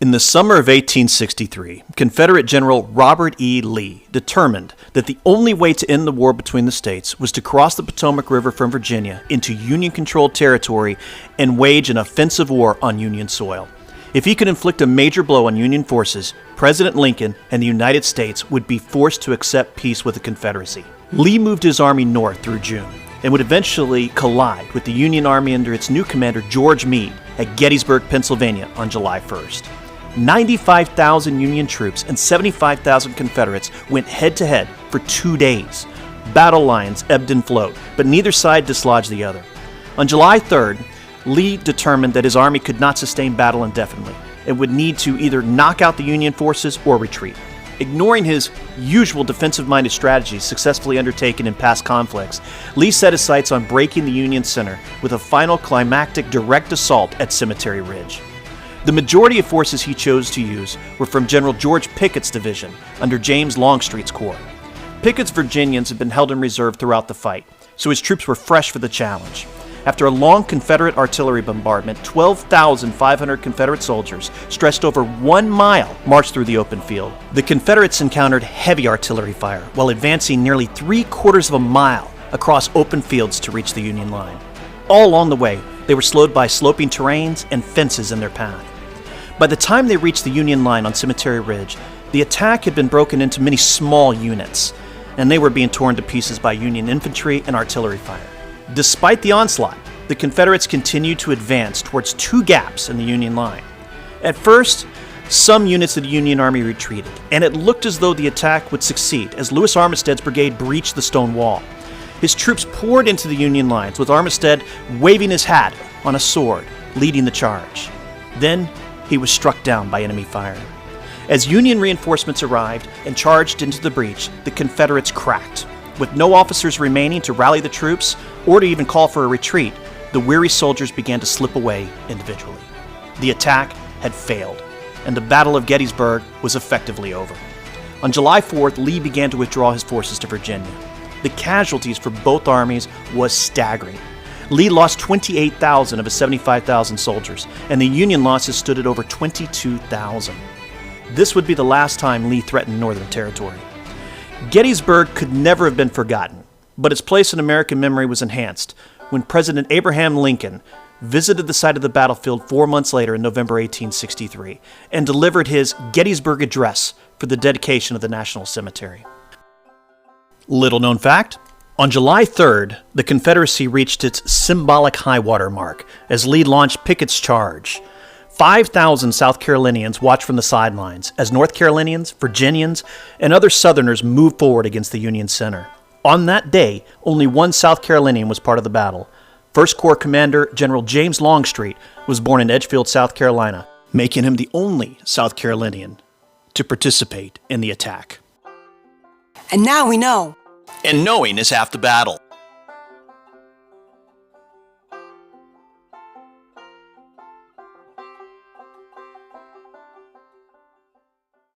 In the summer of 1863, Confederate General Robert E. Lee determined that the only way to end the war between the states was to cross the Potomac River from Virginia into Union-controlled territory and wage an offensive war on Union soil. If he could inflict a major blow on Union forces, President Lincoln and the United States would be forced to accept peace with the Confederacy. Lee moved his army north through June and would eventually collide with the Union Army under its new commander George Meade at Gettysburg, Pennsylvania on July 1st. 95,000 Union troops and 75,000 Confederates went head-to-head for 2 days. Battle lines ebbed and flowed, but neither side dislodged the other. On July 3rd, Lee determined that his army could not sustain battle indefinitely and would need to either knock out the Union forces or retreat. Ignoring his usual defensive-minded strategies successfully undertaken in past conflicts, Lee set his sights on breaking the Union center with a final climactic direct assault at Cemetery Ridge. The majority of forces he chose to use were from General George Pickett's division under James Longstreet's corps. Pickett's Virginians had been held in reserve throughout the fight, so his troops were fresh for the challenge. After a long Confederate artillery bombardment, 12,500 Confederate soldiers, stretched over 1 mile, marched through the open field. The Confederates encountered heavy artillery fire while advancing nearly 3/4 of a mile across open fields to reach the Union line. All along the way, they were slowed by sloping terrains and fences in their path. By the time they reached the Union line on Cemetery Ridge, the attack had been broken into many small units, and they were being torn to pieces by Union infantry and artillery fire. Despite the onslaught, the Confederates continued to advance towards 2 gaps in the Union line. At first, some units of the Union Army retreated, and it looked as though the attack would succeed as Lewis Armistead's brigade breached the stone wall. His troops poured into the Union lines, with Armistead waving his hat on a sword, leading the charge. Then he was struck down by enemy fire. As Union reinforcements arrived and charged into the breach, the Confederates cracked. With no officers remaining to rally the troops or to even call for a retreat, the weary soldiers began to slip away individually. The attack had failed, and the Battle of Gettysburg was effectively over. On July 4th, Lee began to withdraw his forces to Virginia. The casualties for both armies was staggering. Lee lost 28,000 of his 75,000 soldiers, and the Union losses stood at over 22,000. This would be the last time Lee threatened Northern territory. Gettysburg could never have been forgotten, but its place in American memory was enhanced when President Abraham Lincoln visited the site of the battlefield 4 months later in November 1863 and delivered his Gettysburg Address for the dedication of the National Cemetery. Little known fact, on July 3rd, the Confederacy reached its symbolic high-water mark as Lee launched Pickett's charge. 5,000 South Carolinians watched from the sidelines as North Carolinians, Virginians, and other Southerners moved forward against the Union center. On that day, only one South Carolinian was part of the battle. First Corps Commander General James Longstreet was born in Edgefield, South Carolina, making him the only South Carolinian to participate in the attack. And now we know. And knowing is half the battle.